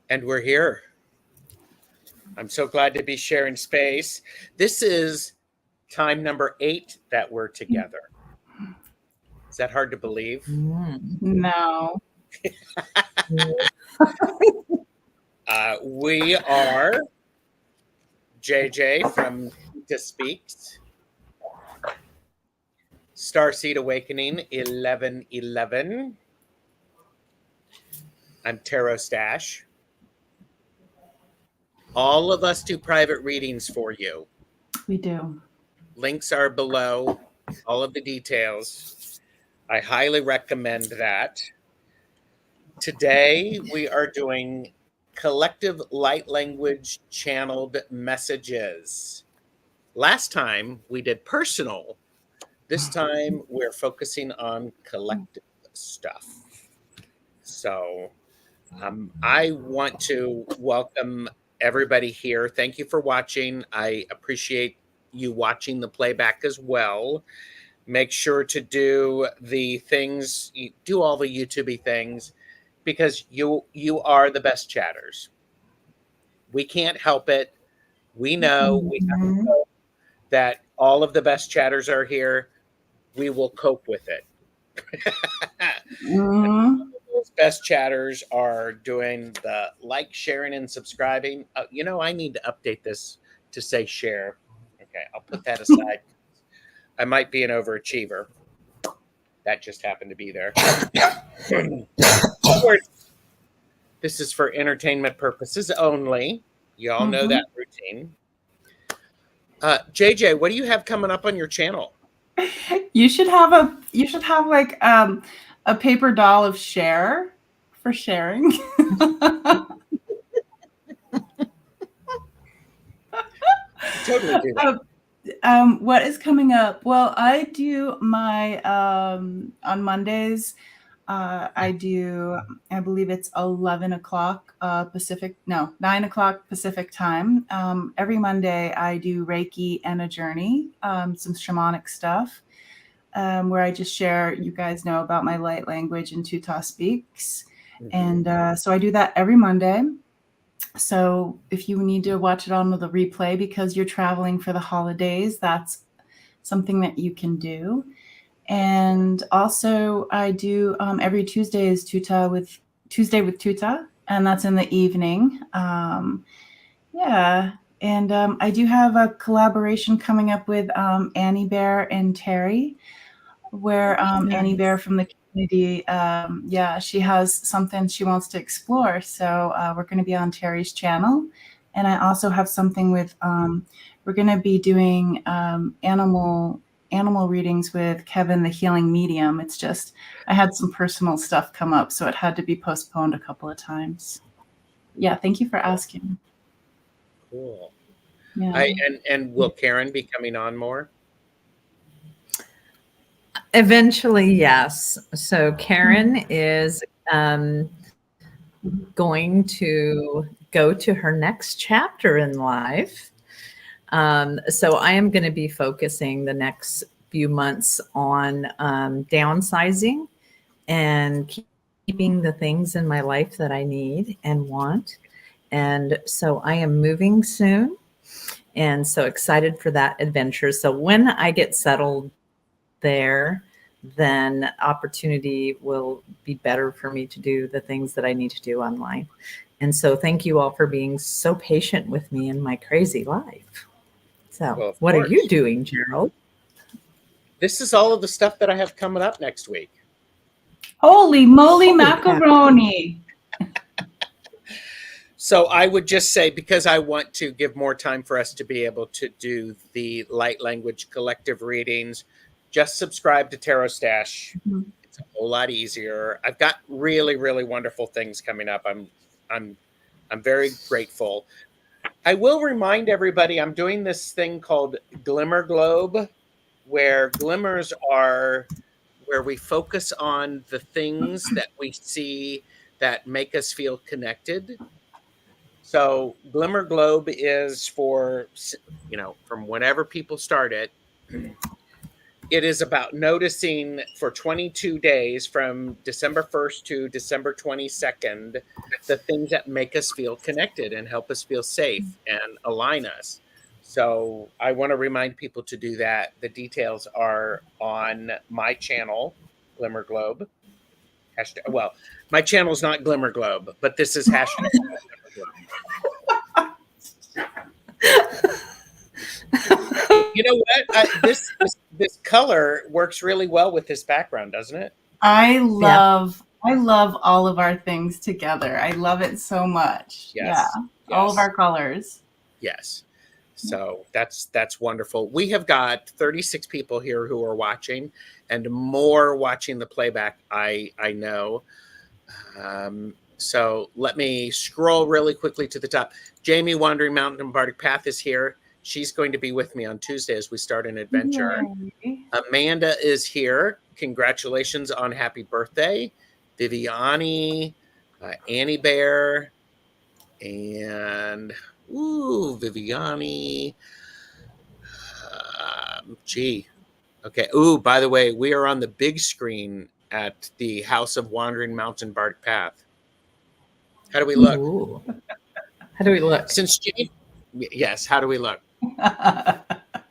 And we're here. I'm so glad to be sharing space. This is time number 8 that we're together. Is that hard to believe? No. We are JJ from To Speaks, Starseed Awakening 1111. I'm tarotstache. All of us do private readings for you. We do. Links are below, all of the details. I highly recommend that. Today, we are doing collective light language channeled messages. Last time, we did personal. This time, we're focusing on collective stuff. So, I want to welcome everybody here. Thank you for watching. I appreciate you watching the playback as well. Make sure to do the things, do all the YouTube-y things, because you are the best chatters. We can't help it. We know, we have to know that all of the best chatters are here. We will cope with it. Those best chatters are doing the like, sharing, and subscribing. I need to update this to say share. Okay, I'll put that aside. I might be an overachiever. That just happened to be there. This is for entertainment purposes only. You all know that routine. JJ, what do you have coming up on your channel? You should have like a paper doll of share for sharing. Totally do that. What is coming up? Well, I do my on Mondays. I believe it's 11 o'clock Pacific. No, 9 o'clock Pacific time. Every Monday I do Reiki and a journey, some shamanic stuff, where I just share. You guys know about my light language and To Speaks, and so I do that every Monday. So if you need to watch it on the replay because you're traveling for the holidays, that's something that you can do. And also I do every Tuesday is Tuesday with Tuta, and that's in the evening. Yeah. And I do have a collaboration coming up with Annie Bear and Terry, where Annie Bear from the community, she has something she wants to explore. So we're going to be on Terry's channel. And I also have something with, we're going to be doing animal readings with Kevin, the healing medium. It's just, I had some personal stuff come up, so it had to be postponed a couple of times. Yeah. Thank you for asking. Cool. Yeah. And will Karen be coming on more? Eventually, yes. So Karen is going to go to her next chapter in life. So I am going to be focusing the next few months on downsizing and keeping the things in my life that I need and want. And so I am moving soon, and so excited for that adventure. So when I get settled there, then opportunity will be better for me to do the things that I need to do online. And so thank you all for being so patient with me in my crazy life. So what are you doing, Gerald? This is all of the stuff that I have coming up next week. Holy moly macaroni. So I would just say, because I want to give more time for us to be able to do the light language collective readings, just subscribe to tarotstache. It's a whole lot easier. I've got really, really wonderful things coming up. I'm very grateful. I will remind everybody, I'm doing this thing called Glimmer Globe, where glimmers are where we focus on the things that we see that make us feel connected. So Glimmer Globe is for, from whenever people start it. it is about noticing for 22 days from December 1st to December 22nd, the things that make us feel connected and help us feel safe and align us. So I want to remind people to do that. The details are on my channel, Glimmer Globe. Hashtag, well, my channel is not Glimmer Globe, but this is hashtag Glimmer Globe. You know what? This color works really well with this background, doesn't it? I love all of our things together. I love it so much. Yes. Yeah. All of our colors. Yes. So that's wonderful. We have got 36 people here who are watching, and more watching the playback, I know. So let me scroll really quickly to the top. Jamie, Wandering Mountain and Bardic Path, is here. She's going to be with me on Tuesday as we start an adventure. Yay. Amanda is here. Congratulations on happy birthday. Viviani, Annie Bear, and Viviani. Gee. Okay. By the way, we are on the big screen at the House of Wandering Mountain Bardic Path. How do we look? Ooh. How do we look? Since Jamie, yes, how do we look?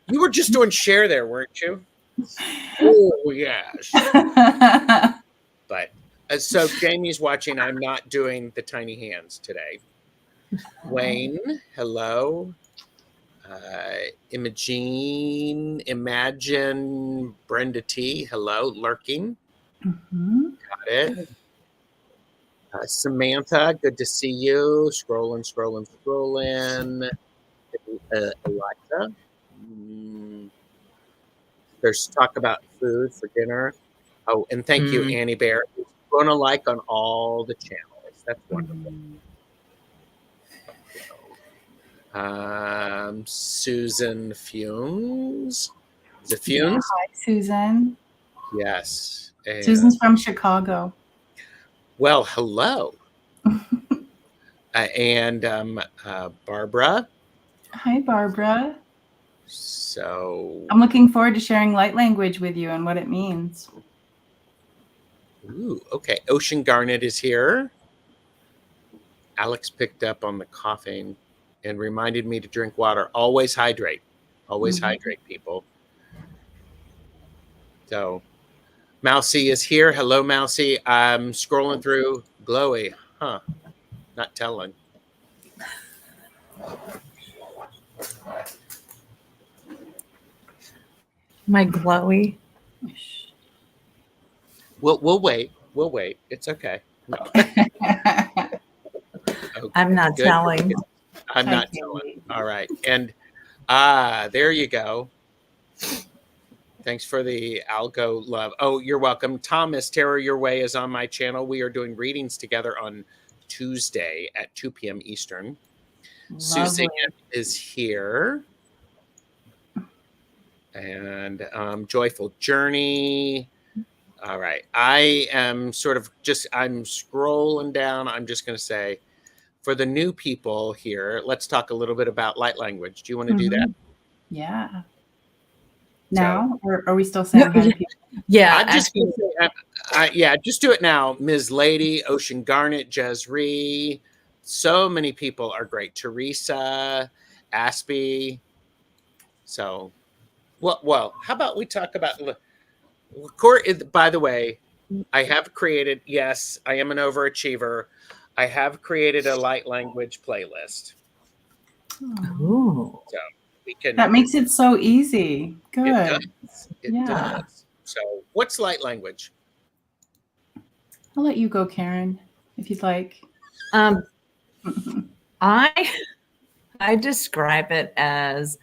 You were just doing share there, weren't you? Oh, yes. But so Jamie's watching. I'm not doing the tiny hands today. Wayne, hello. Imagine, Brenda T, hello, lurking. Mhm. Got it. Samantha, good to see you. Scrolling. Eliza. There's talk about food for dinner. Oh, and thank you, Annie Bear. It's going to like on all the channels. That's wonderful. Susan Fumes. Is it Fumes? Yeah, hi, Susan. Yes. And, Susan's from Chicago. well, hello. And Barbara. Hi, Barbara. So I'm looking forward to sharing light language with you and what it means. Okay. Ocean Garnet is here. Alex picked up on the coughing and reminded me to drink water. Always hydrate. Always hydrate, people. So Mousy is here. Hello, Mousy. I'm scrolling through. Glowy. Huh. Not telling. My glowy. We'll wait. We'll wait. It's okay. No. Okay, I'm not good. telling. I'm not telling. All right. And there you go. Thanks for the algo love. Oh, you're welcome. Thomas, Terror Your Way is on my channel. We are doing readings together on Tuesday at 2 p.m. Eastern. Lovely. Suzanne is here. And Joyful Journey. All right. I am I'm scrolling down. I'm just going to say, for the new people here, let's talk a little bit about light language. Do you want to do that? Yeah. Now, or are we still saying hi to people? Yeah. I'm just going to say, just do it now. Ms. Lady, Ocean Garnet, Jezree. So many people are great. Teresa, Aspie. So, well, how about we talk about by the way, I have created, yes, I am an overachiever. I have created a light language playlist. Ooh. So we can. That makes it so easy. Good. It does. So what's light language? I'll let you go, Karen, if you'd like. I describe it as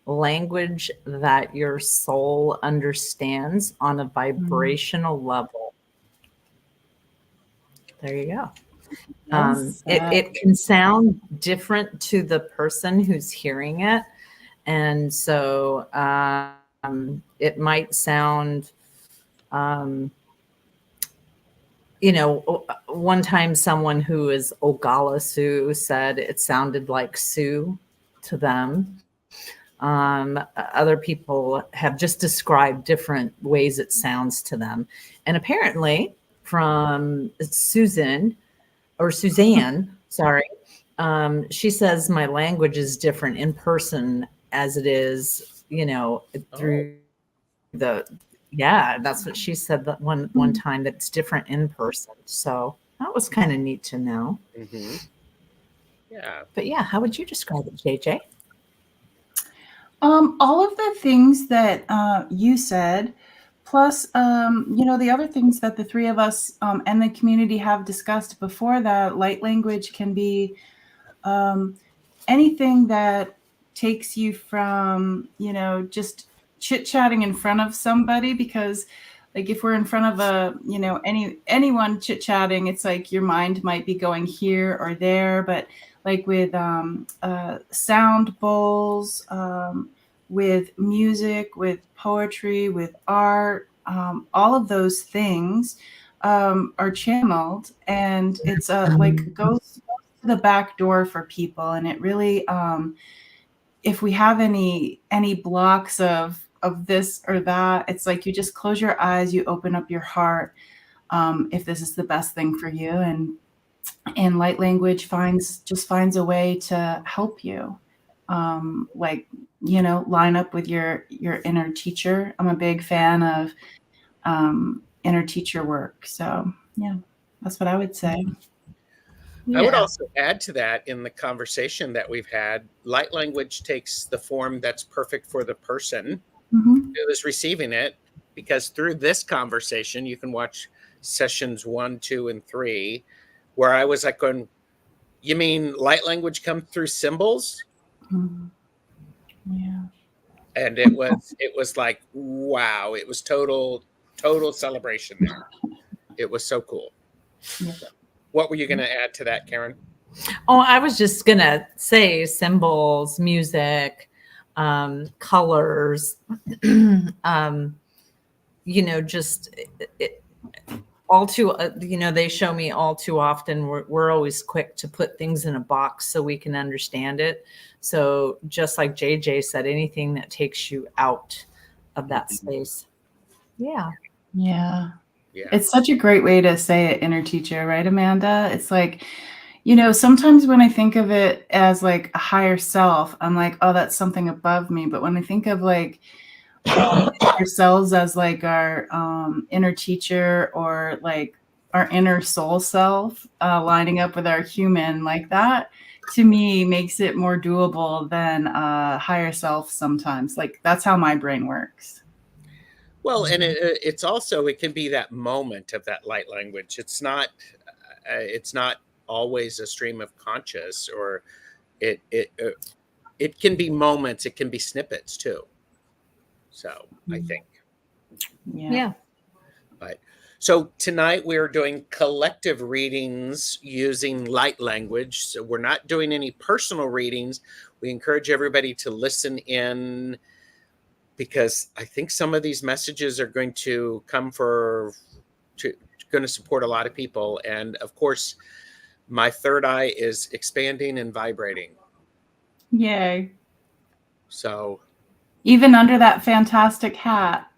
language that your soul understands on a vibrational level. There you go. It can sound different to the person who's hearing it. And so it might sound, one time someone who is Ogala Sioux said it sounded like Sioux to them. Other people have just described different ways it sounds to them. And apparently, from Suzanne, sorry, she says my language is different in person as it is, through the, yeah, that's what she said that one time, that it's different in person. So that was kind of neat to know. Mm-hmm. Yeah. But yeah, how would you describe it, JJ? All of the things that you said, plus, the other things that the three of us and the community have discussed before, that light language can be anything that takes you from, just chit-chatting in front of somebody, because like if we're in front of anyone chit-chatting, it's like your mind might be going here or there, but like with sound bowls, with music, with poetry, with art, all of those things are channeled, and it's like goes to the back door for people. And it really, if we have any blocks of this or that, it's like you just close your eyes, you open up your heart, if this is the best thing for you, and light language finds a way to help you, line up with your inner teacher. I'm a big fan of inner teacher work. So yeah, that's what I would say. I would also add to that, in the conversation that we've had, light language takes the form that's perfect for the person who is receiving it, because through this conversation, you can watch sessions 1, 2, and 3, where I was like going, you mean light language come through symbols? Yeah. And it was like, wow, it was total celebration there. It was so cool. Yeah. What were you going to add to that, Karen? Oh, I was just going to say symbols, music, colors, just all too, they show me all too often. We're always quick to put things in a box so we can understand it. So just like JJ said, anything that takes you out of that space. Yeah. Yeah. It's such a great way to say it, inner teacher, right, Amanda? It's like, sometimes when I think of it as like a higher self, I'm like, oh, that's something above me. But when I think of like ourselves as like our inner teacher, or like our inner soul self lining up with our human, like that, to me makes it more doable than higher self sometimes. Like that's how my brain works. Well, and it's also, it can be that moment of that light language. It's not always a stream of conscious, or it can be moments. It can be snippets too. So I think. Yeah. But so tonight we're doing collective readings using light language. So we're not doing any personal readings. We encourage everybody to listen in, because I think some of these messages are going to come going to support a lot of people. And of course, my third eye is expanding and vibrating. Yay. So even under that fantastic hat.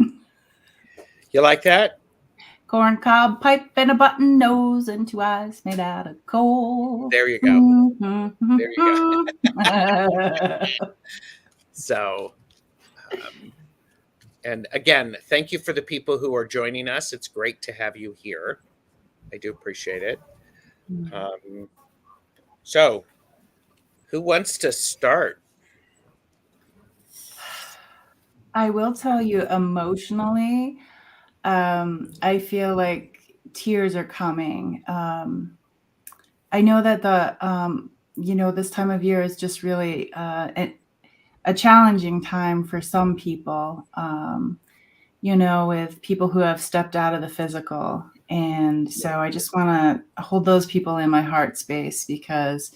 You like that? Corncob pipe and a button nose and 2 eyes made out of coal. There you go. There you go. So, and again, thank you for the people who are joining us. It's great to have you here. I do appreciate it. So, who wants to start? I will tell you, emotionally, I feel like tears are coming. I know that this time of year is just really a challenging time for some people, with people who have stepped out of the physical. And so I just want to hold those people in my heart space, because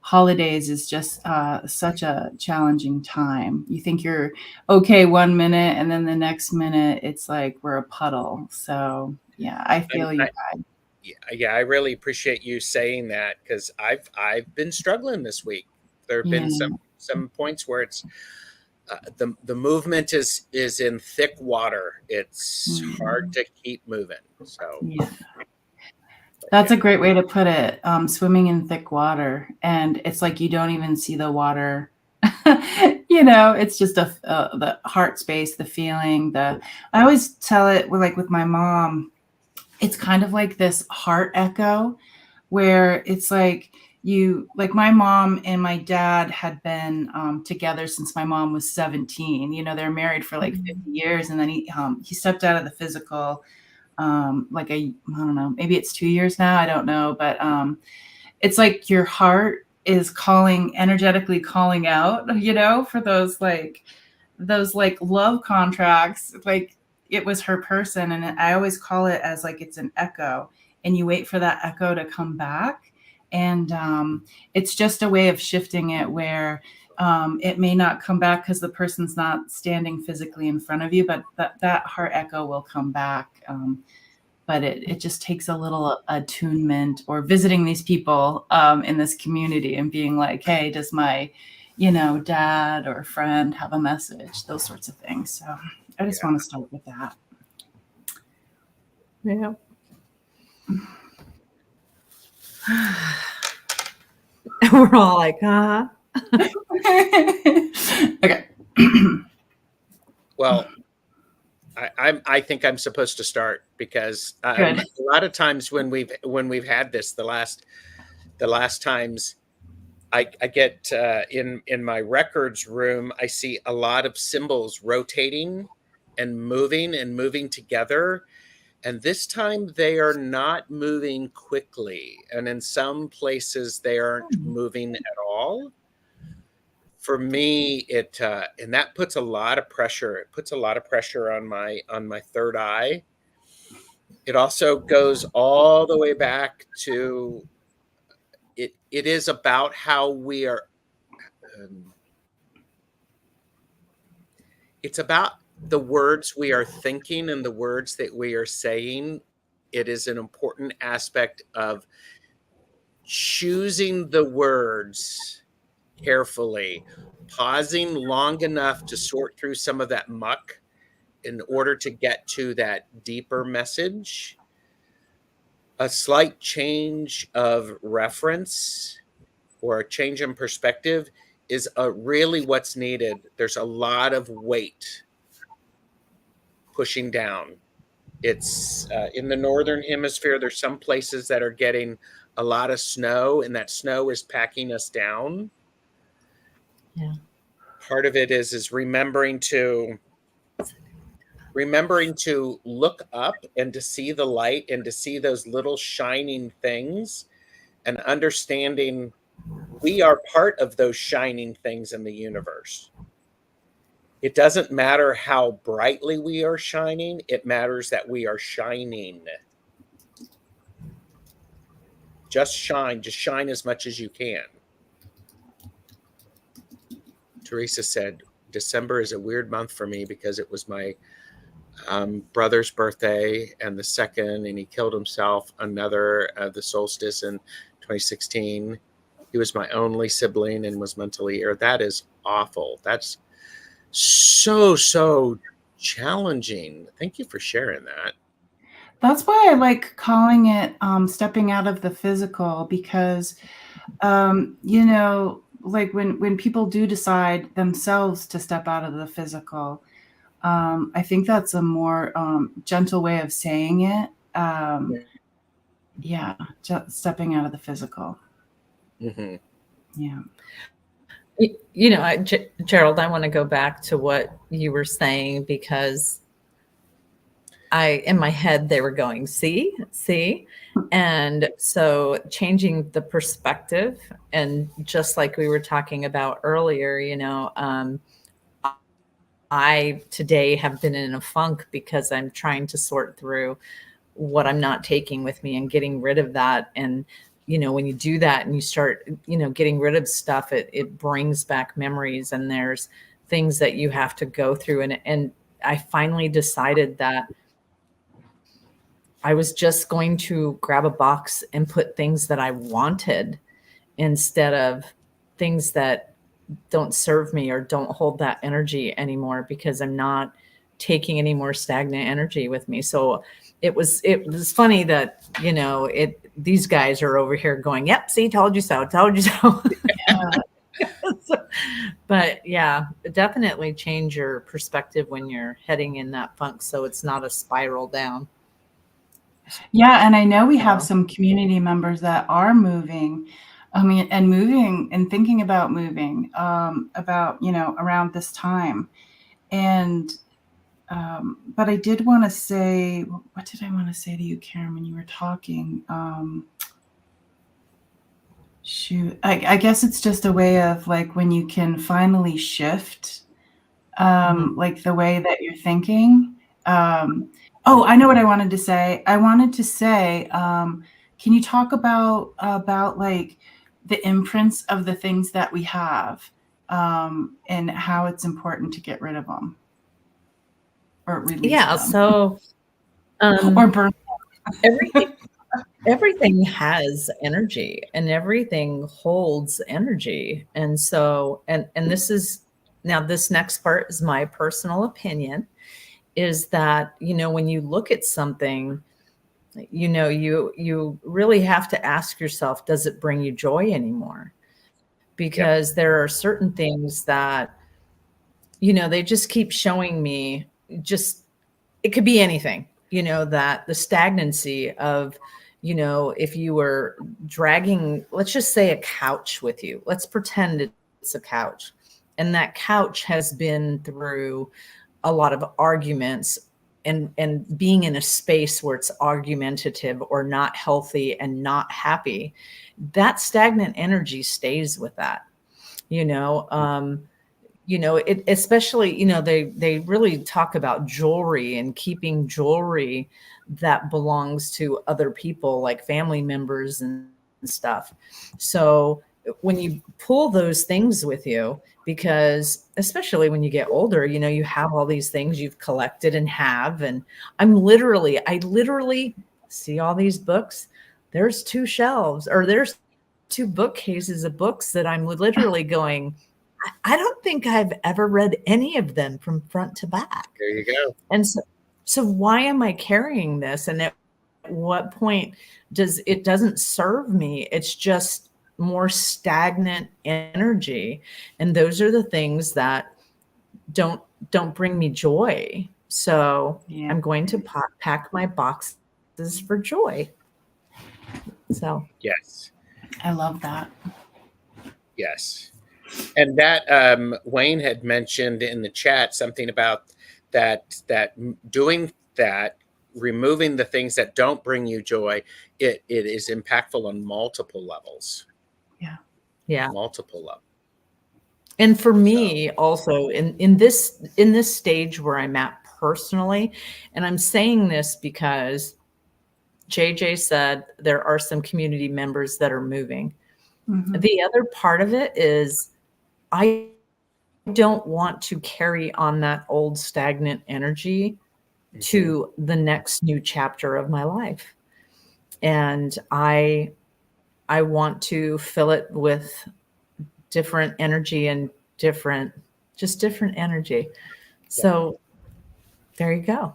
holidays is just such a challenging time. You think you're okay 1 minute, and then the next minute it's like we're a puddle. So yeah, I feel you guys. Yeah, I really appreciate you saying that, because I've been struggling this week. There have been some points where it's the movement is in thick water. It's hard to keep moving. So Yeah. That's a great way to put it. Swimming in thick water, and it's like you don't even see the water. It's just the heart space, the feeling. I always tell it with my mom. It's kind of like this heart echo, where it's like my mom and my dad had been together since my mom was 17. They're married for like 50 years, and then he stepped out of the physical. I don't know, maybe it's 2 years now. I don't know. But it's like your heart is energetically calling out, for those love contracts. Like it was her person. And I always call it as like, it's an echo, and you wait for that echo to come back. And it's just a way of shifting it where it may not come back because the person's not standing physically in front of you, but that heart echo will come back. But it just takes a little attunement, or visiting these people in this community and being like, hey, does my, dad or friend have a message? Those sorts of things. So I just want to start with that. Yeah. We're all like, huh? Okay. Well, I think I'm supposed to start because a lot of times when we've had this, the last times I get in my records room, I see a lot of symbols rotating and moving together. And this time they are not moving quickly. And in some places they aren't moving at all. For me, and that puts a lot of pressure. It puts a lot of pressure on my third eye. It also goes all the way back to it. It is about how we are. It's about the words we are thinking and the words that we are saying. It is an important aspect of choosing the words carefully, pausing long enough to sort through some of that muck in order to get to that deeper message. A slight change of reference or a change in perspective is really what's needed. There's a lot of weight pushing down. It's in the northern hemisphere. There's some places that are getting a lot of snow, and that snow is packing us down. Yeah. Part of it is remembering to look up and to see the light and to see those little shining things, and understanding we are part of those shining things in the universe. It doesn't matter how brightly we are shining. It matters that we are shining. Just shine as much as you can. Teresa said, December is a weird month for me because it was my brother's birthday and the second, and he killed himself another the solstice in 2016. He was my only sibling and was mentally ill. That is awful. That's so challenging. Thank you for sharing that. That's why I like calling it stepping out of the physical, because like when people do decide themselves to step out of the physical, I think that's a more gentle way of saying it. Just stepping out of the physical. Mm-hmm. Yeah. Gerald, I want to go back to what you were saying, because in my head, they were going, see. And so changing the perspective, and just like we were talking about earlier, I today have been in a funk because I'm trying to sort through what I'm not taking with me and getting rid of that. And, when you do that and you start, getting rid of stuff, it brings back memories, and there's things that you have to go through. And I finally decided that I was just going to grab a box and put things that I wanted instead of things that don't serve me or don't hold that energy anymore, because I'm not taking any more stagnant energy with me. So it was funny that, these guys are over here going, yep, see, told you so, told you so. But yeah, definitely change your perspective when you're heading in that funk, so it's not a spiral down. Yeah, and I know we have some community members that are moving. I mean, and moving and thinking about moving, around this time. And but I did want to say, what did I want to say to you, Karen, when you were talking? Shoot, I guess it's just a way of like when you can finally shift, like the way that you're thinking. Oh, I know what I wanted to say. I wanted to say, can you talk about like the imprints of the things that we have, and how it's important to get rid of them or release them? So Or burn everything has energy, and everything holds energy. And so, and this is, now this next part is my personal opinion, is that, when you look at something, you really have to ask yourself, does it bring you joy anymore? Because there are certain things that, they just keep showing me, just, it could be anything, that the stagnancy of, if you were dragging, let's just say, a couch with you, let's pretend it's a couch, and that couch has been through a lot of arguments, and being in a space where it's argumentative or not healthy and not happy, that stagnant energy stays with that, it, especially, they really talk about jewelry and keeping jewelry that belongs to other people, like family members and stuff. So when you pull those things with you, because especially when you get older, you have all these things you've collected and have, and I literally see all these books. There's 2 shelves, or there's 2 bookcases of books that I'm literally going, I don't think I've ever read any of them from front to back. There you go. And so why am I carrying this? And at what point doesn't serve me? It's just more stagnant energy. And those are the things that don't bring me joy. So I'm going to pack my boxes for joy. So Yes. I love that. Yes. And that Wayne had mentioned in the chat something about that doing that, removing the things that don't bring you joy, it is impactful on multiple levels. Yeah. Multiple levels. And for me also in this stage where I'm at personally, and I'm saying this because JJ said there are some community members that are moving. Mm-hmm. The other part of it is I don't want to carry on that old stagnant energy to the next new chapter of my life. And I want to fill it with different energy and different energy. Yeah. So there you go.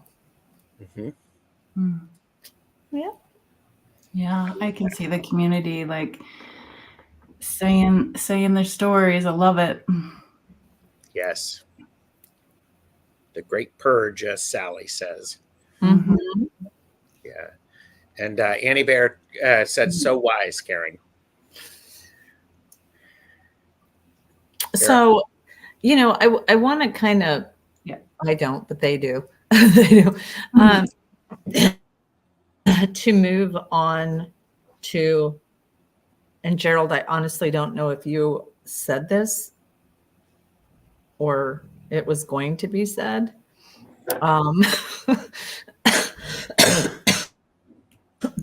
Yeah. Yeah, I can see the community like saying their stories. I love it. Yes. The great purge, as Sally says. Mm-hmm. Yeah. And Annie Bear said, so wise, Karen. So, I want to kind of, I don't, but they do. They do. To move on to, and Gerald, I honestly don't know if you said this or it was going to be said.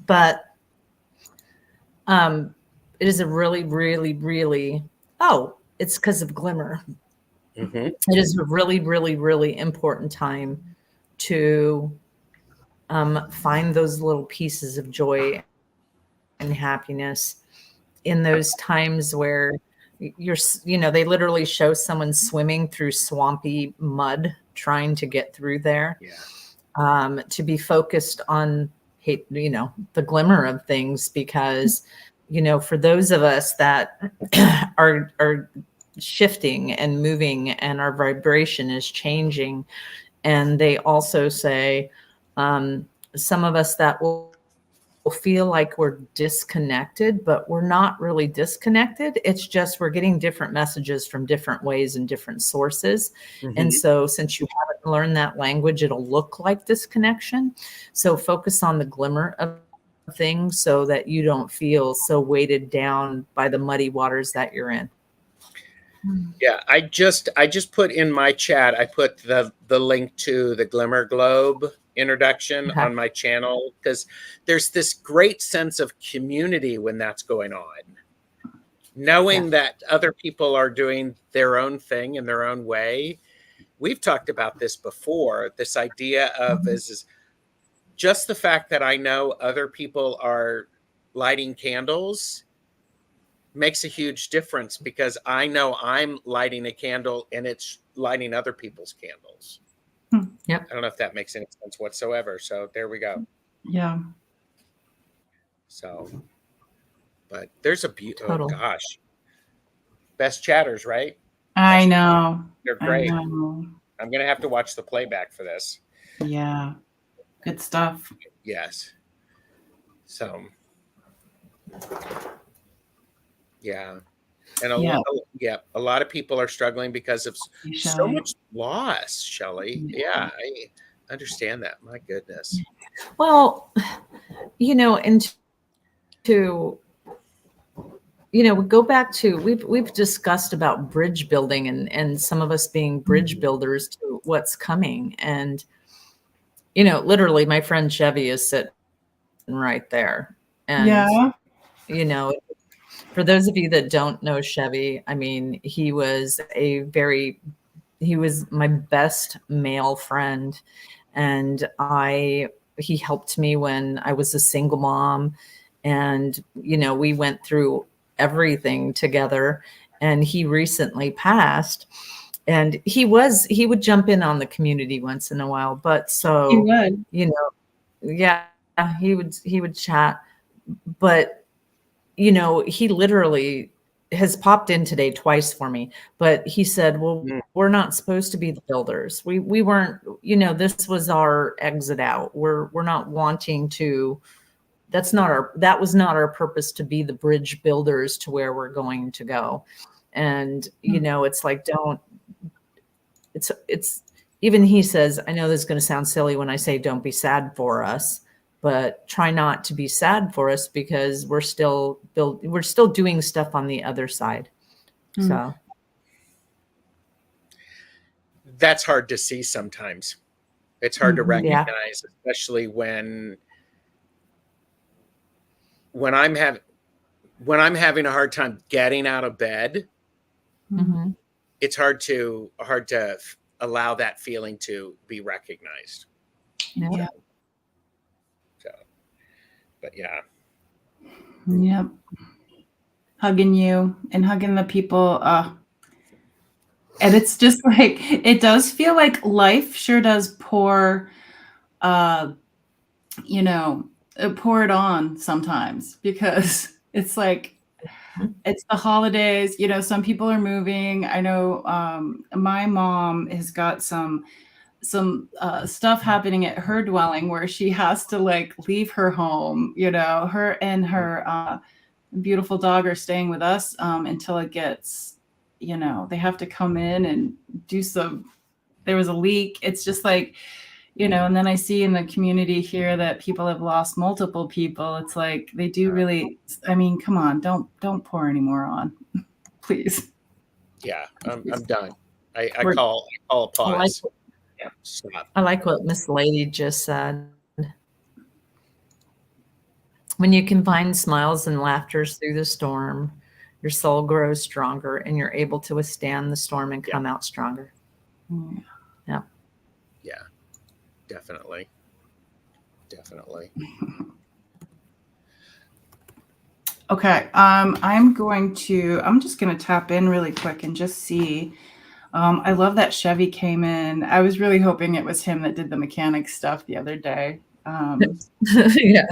But it is a really, really, really, it's because of Glimmer. Mm-hmm. It is a really, really, really important time to find those little pieces of joy and happiness in those times where they literally show someone swimming through swampy mud trying to get through there. To be focused on the glimmer of things, because for those of us that are shifting and moving and our vibration is changing. And they also say some of us that will feel like we're disconnected, but we're not really disconnected. It's just we're getting different messages from different ways and different sources. And so since you haven't learned that language, it'll look like disconnection. So focus on the glimmer of things so that you don't feel so weighted down by the muddy waters that you're in. Yeah, I just put in my chat, I put the link to the Glimmer Globe introduction on my channel, because there's this great sense of community when that's going on. Knowing that other people are doing their own thing in their own way. We've talked about this before, this idea of is just the fact that I know other people are lighting candles makes a huge difference, because I know I'm lighting a candle and it's lighting other people's candles. Yep. I don't know if that makes any sense whatsoever. So there we go. Yeah. So, but there's a Total. oh gosh, best chatters, right? I know. They're great. I know. I'm gonna have to watch the playback for this. Yeah. Good stuff. Yes. So. Yeah. And a lot of people are struggling because of so much loss, Shelley. Yeah, I understand that. My goodness. Well, and to go back to we've discussed about bridge building and some of us being bridge builders to what's coming. And literally my friend Chevy is sitting right there. And for those of you that don't know Chevy, I mean, he was my best male friend. And he helped me when I was a single mom. And, we went through everything together. And he recently passed. And he would jump in on the community once in a while. But so, he would chat. But he literally has popped in today twice for me, but he said, well, we're not supposed to be the builders. We weren't, this was our exit out. We're not wanting to, that was not our purpose to be the bridge builders to where we're going to go. And, it's like, it's even he says, I know this is going to sound silly when I say, don't be sad for us, but try not to be sad for us, because we're still doing stuff on the other side. So that's hard to see sometimes. It's hard to recognize, especially when I'm having a hard time getting out of bed. It's hard to allow that feeling to be recognized. Yeah. But yeah. Yep. Hugging you and hugging the people. And it's just like, it does feel like life sure does pour it on sometimes, because it's like, it's the holidays, some people are moving. I know my mom has got some stuff happening at her dwelling where she has to leave her home. Her and her beautiful dog are staying with us until it gets, they have to come in and do there was a leak. It's just like, and then I see in the community here that people have lost multiple people. It's like, they do really, I mean, come on, don't pour any more on, please. Yeah, I'm done. I call a pause. Stop. I like what Miss Lady just said. When you combine smiles and laughters through the storm, your soul grows stronger and you're able to withstand the storm and come out stronger. Yeah. Yeah, definitely. Okay. I'm just going to tap in really quick and just see. I love that Chevy came in. I was really hoping it was him that did the mechanic stuff the other day. Yeah.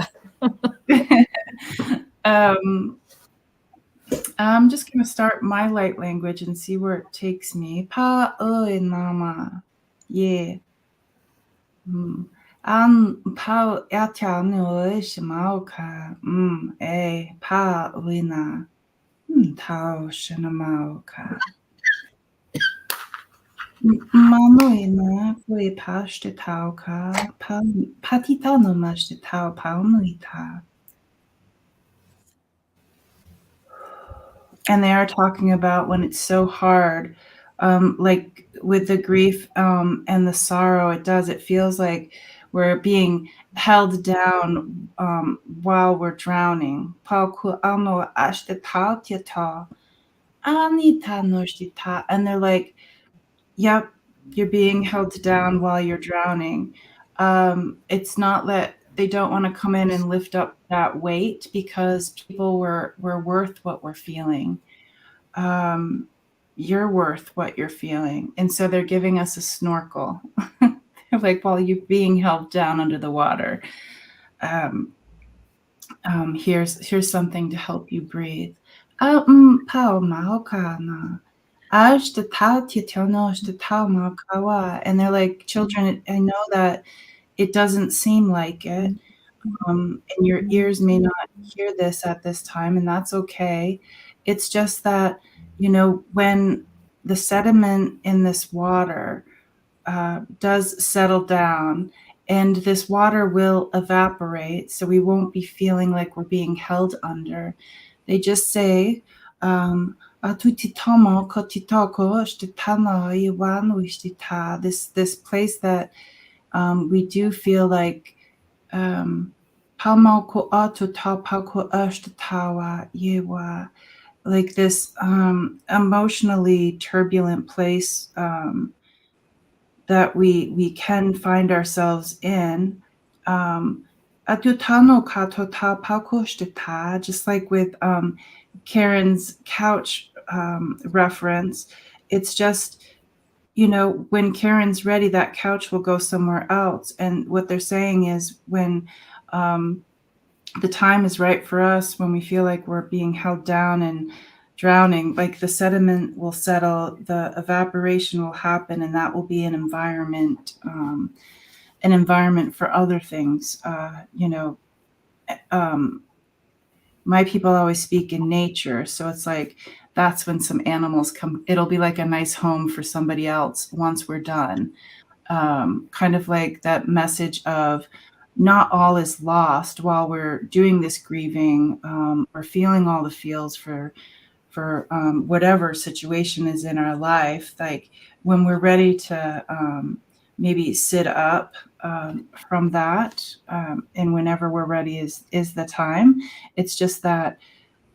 I'm just going to start my light language and see where it takes me. Pa oi nama. Yeah. An pa atia no shimauka. Pa wina. Tao shinamauka. Manoina fue pashte tauka. Patita no mashte tau paunuita. And they are talking about when it's so hard, like with the grief and the sorrow, it feels like we're being held down while we're drowning. And they're like, yep, you're being held down while you're drowning. It's not that they don't want to come in and lift up that weight, because people we're worth what we're feeling. You're worth what you're feeling. And so they're giving us a snorkel. They're like, while you're being held down under the water, here's something to help you breathe. And they're like, children, I know that it doesn't seem like it. And your ears may not hear this at this time, and that's okay. It's just that, when the sediment in this water does settle down, and this water will evaporate, so we won't be feeling like we're being held under. They just say, this place that we do feel like like this emotionally turbulent place that we can find ourselves in. Just like with Karen's couch reference, it's just, when Karen's ready, that couch will go somewhere else. And what they're saying is, when the time is right for us, when we feel like we're being held down and drowning, like the sediment will settle, the evaporation will happen, and that will be an environment for other things. My people always speak in nature, so it's like that's when some animals come. It'll be like a nice home for somebody else once we're done. Kind of like that message of not all is lost while we're doing this grieving, or feeling all the feels for whatever situation is in our life. Like when we're ready to maybe sit up from that, and whenever we're ready is the time. It's just that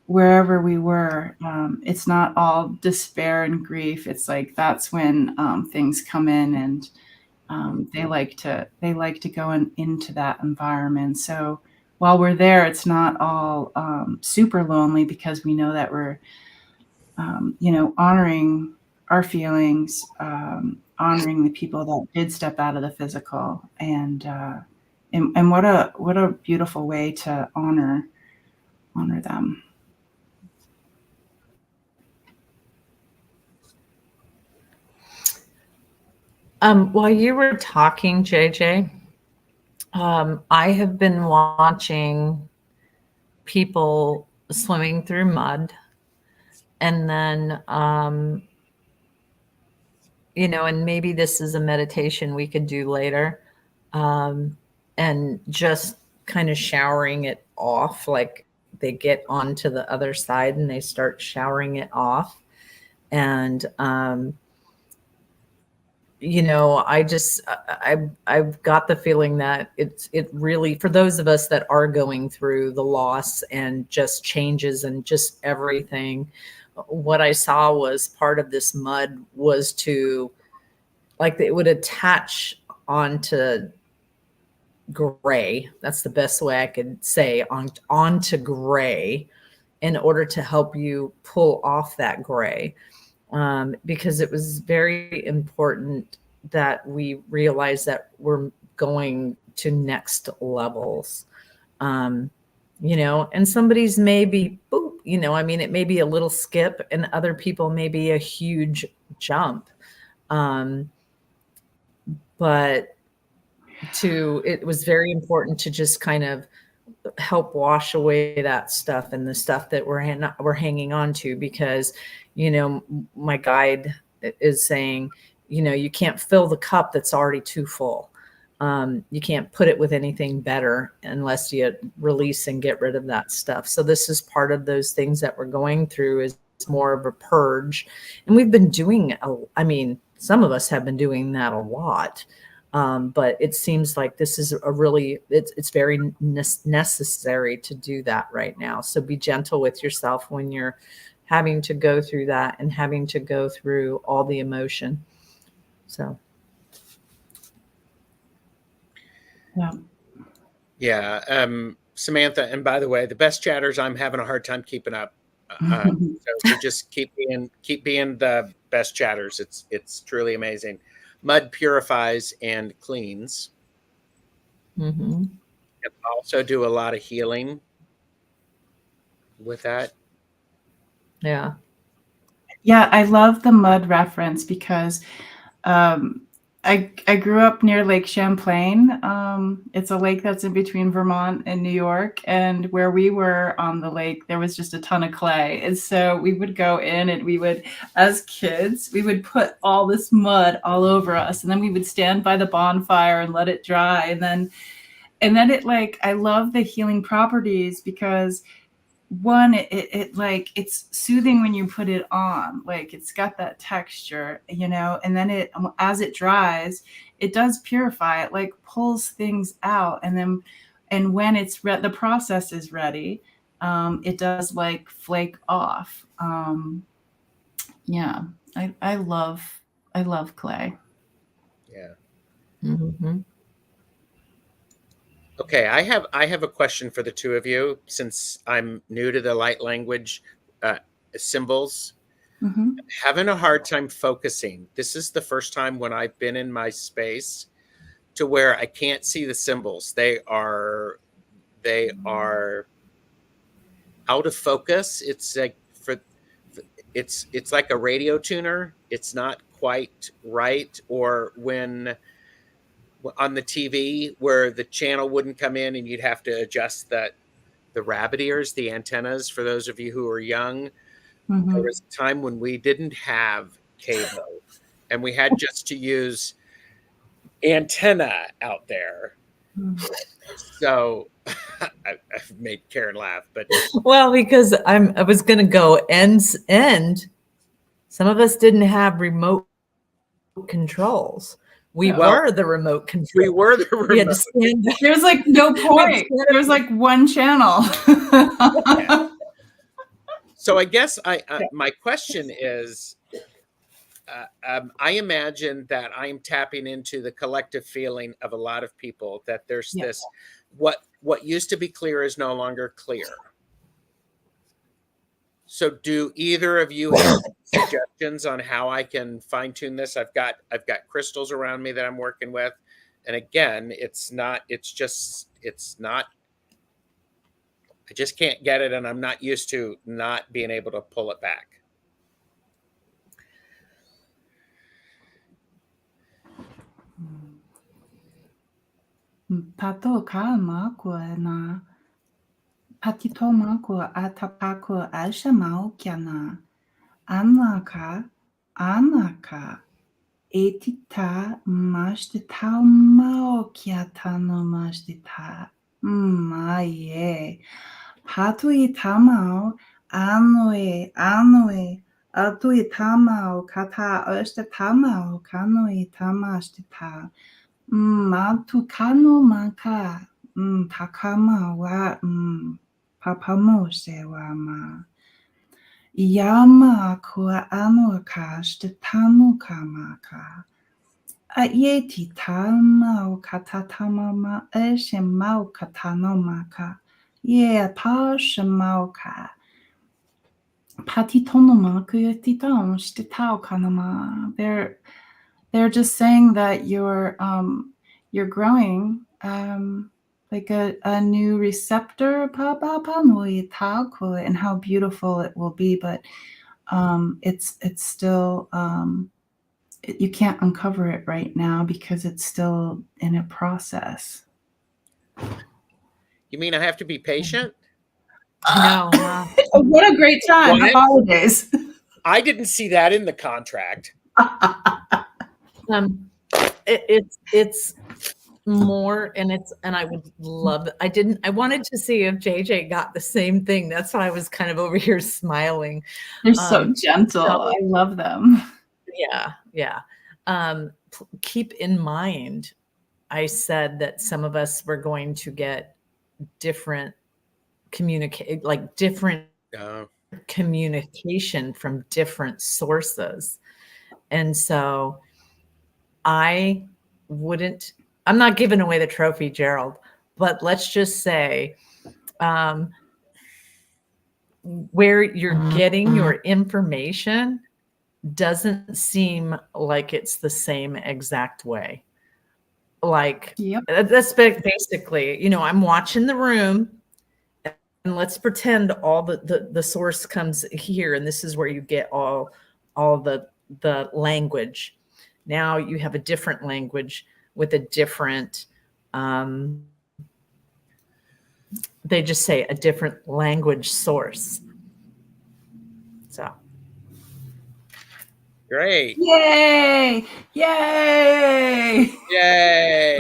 wherever we were, it's not all despair and grief. It's like that's when things come in, and they like to go into that environment. So while we're there, it's not all super lonely, because we know that we're honoring our feelings, honoring the people that did step out of the physical, and what a beautiful way to honor them. While you were talking, JJ, I have been watching people swimming through mud, and then, and maybe this is a meditation we could do later, and just kind of showering it off, like they get onto the other side and they start showering it off. And, I've got the feeling that it really, for those of us that are going through the loss and just changes and just everything, what I saw was part of this mud was to, like, it would attach onto gray. That's the best way I could say, onto gray. in order to help you pull off that gray. Because it was very important that we realize that we're going to next levels. And somebody's maybe, boop, I mean, it may be a little skip, and other people may be a huge jump. But it was very important to just kind of help wash away that stuff and the stuff that we're hanging on to, because, my guide is saying, you can't fill the cup that's already too full. You can't put it with anything better unless you release and get rid of that stuff. So this is part of those things that we're going through, is more of a purge. And we've been doing, some of us have been doing that a lot. But it seems like this is it's very necessary to do that right now. So be gentle with yourself when you're having to go through that and having to go through all the emotion. So. Yeah. Samantha, and by the way, the best chatters, I'm having a hard time keeping up. So we just keep being the best chatters. It's truly amazing. Mud purifies and cleans. Mm-hmm. And also do a lot of healing with that. Yeah, I love the mud reference because I grew up near Lake Champlain. It's a lake that's in between Vermont and New York. And where we were on the lake, there was just a ton of clay. And so we would go in and we would, as kids, we would put all this mud all over us. And then we would stand by the bonfire and let it dry. And then it, I love the healing properties because one, it's soothing when you put it on, it's got that texture, and then as it dries, it does purify, it pulls things out. And when the process is ready, it does flake off. Yeah, I love clay. Yeah. Mm-hmm. Okay, I have a question for the two of you, since I'm new to the light language symbols. Mm-hmm. I'm having a hard time focusing. This is the first time when I've been in my space to where I can't see the symbols. They are out of focus. It's like it's like a radio tuner. It's not quite right, or when on the TV where the channel wouldn't come in and you'd have to adjust the rabbit ears, the antennas. For those of you who are young, Mm-hmm. there was a time when we didn't have cable and we had just to use antenna out there. Mm-hmm. So I've made Karen laugh, but well, because I was going to go end. Some of us didn't have remote controls. We were the remote control. We were the remote. We had to stand there. There was no point. There was one channel. Yeah. So I guess my question is, I imagine that I am tapping into the collective feeling of a lot of people that there's this, what used to be clear is no longer clear. So do either of you have suggestions on how I can fine tune this? I've got crystals around me that I'm working with. And again, I just can't get it. And I'm not used to not being able to pull it back. Pato kalmako na patitomako atapako alshamao kiana anaka etita mashtita mao kiatano mashtita maye patu itamao anoe atu itamao kata ashtamao kano itamastita Matu kano maka takama wa papamo sewa ma yama kua ano ka shtanu kamaka ayeti tama katatama ma eshemau katano maka ye pa shemauka they're just saying that you're growing like a new receptor and how beautiful it will be, but it's still you can't uncover it right now because it's still in a process. You mean I have to be patient? No, What a great time. What? Holidays. I didn't see that in the contract. it's more, and I would love it. I wanted to see if JJ got the same thing. That's why I was kind of over here smiling. They're so gentle. so- I love them. Yeah. Keep in mind, I said that some of us were going to get different different communication from different sources. And so I'm not giving away the trophy, Gerald, but let's just say where you're getting your information doesn't seem like it's the same exact way. Like, Yep. That's basically, I'm watching the room, and let's pretend all the source comes here, and this is where you get all the language. Now you have a different language with a different, they just say a different language source. So. Great. Yay. Yay. Yay.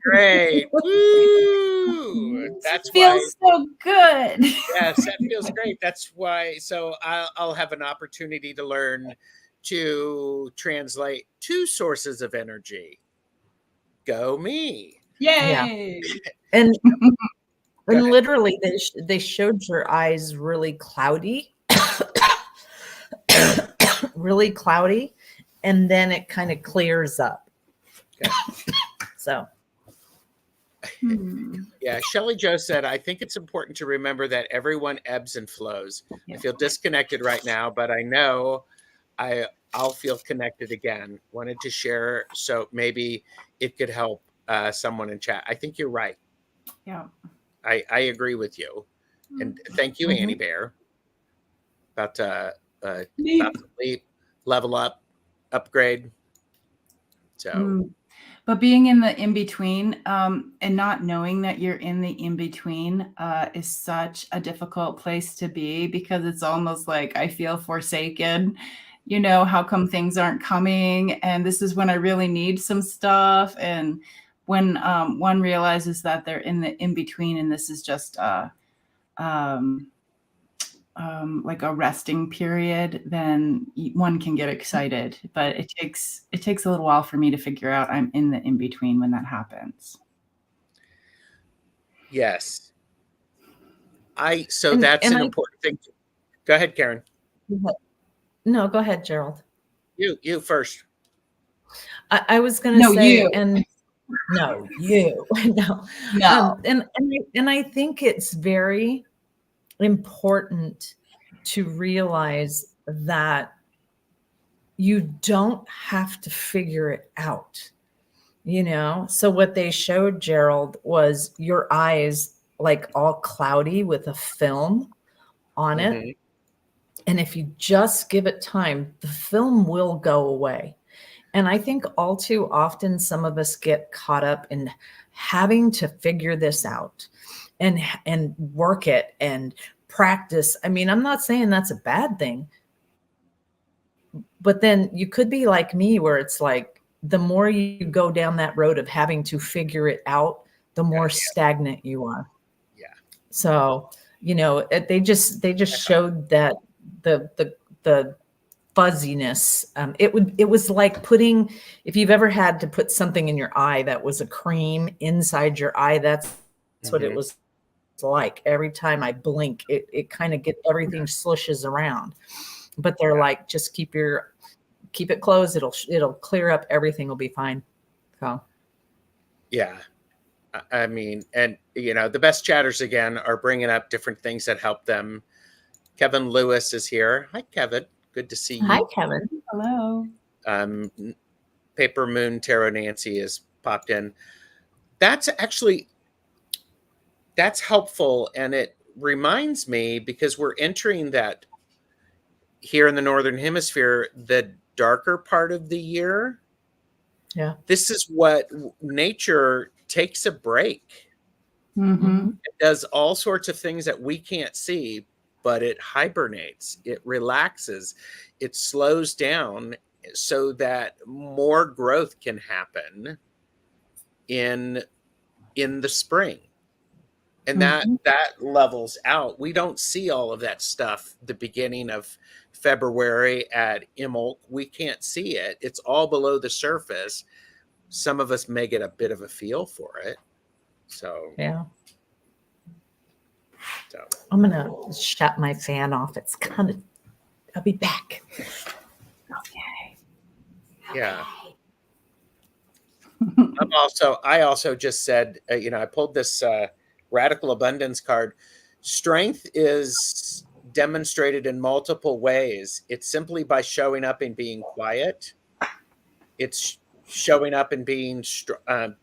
Great. Woo. That's feels so good. Yes, that feels great. That's why. So I'll have an opportunity to learn to translate 2 sources of energy. Go me. Yay. Yeah. And literally they showed your eyes really cloudy. Really cloudy, and then it kind of clears up. Okay. So yeah, Shelley Jo said, I think it's important to remember that everyone ebbs and flows. I feel disconnected right now, but I know I'll feel connected again. Wanted to share, so maybe it could help someone in chat. I think you're right. Yeah, I agree with you, and thank you, Annie Bear. About to leap, level up, upgrade. So, but being in the in between and not knowing that you're in the in between is such a difficult place to be, because it's almost like I feel forsaken. How come things aren't coming? And this is when I really need some stuff. And when one realizes that they're in the in between, and this is just like a resting period, then one can get excited. But it takes a little while for me to figure out I'm in the in between when that happens. yes. So that's an important thing. Go ahead, Karen. No, go ahead, Gerald. You first. I was going to say, you. and no, you, no. And I think it's very important to realize that you don't have to figure it out, So what they showed, Gerald, was your eyes like all cloudy with a film on it. And if you just give it time, the film will go away. And I think all too often, some of us get caught up in having to figure this out and work it and practice. I mean, I'm not saying that's a bad thing, but then you could be like me, where it's like, the more you go down that road of having to figure it out, the more stagnant you are. Yeah. So, they just showed that the fuzziness. It was like putting, if you've ever had to put something in your eye that was a cream inside your eye, that's what it was like. Every time I blink, it kind of everything slushes around. But they're like, just keep it closed. It'll clear up. Everything will be fine. So. Yeah. I mean, and the best chatters again are bringing up different things that help them Kevin Lewis is here. Hi, Kevin. Good to see Hi, you. Kevin. Hello. Paper Moon Tarot Nancy has popped in. That's helpful, and it reminds me, because we're entering that here in the Northern Hemisphere, the darker part of the year. Yeah. This is what nature takes a break. Mm-hmm. It does all sorts of things that we can't see, but it hibernates, it relaxes, it slows down so that more growth can happen in the spring. And that levels out. We don't see all of that stuff the beginning of February at Imbolc. We can't see it. It's all below the surface. Some of us may get a bit of a feel for it. So yeah. I'm gonna shut my fan off. It's kind of. I'll be back. Okay. Yeah. I also just said, I pulled this radical abundance card. Strength is demonstrated in multiple ways. It's simply by showing up and being quiet. It's showing up and being strong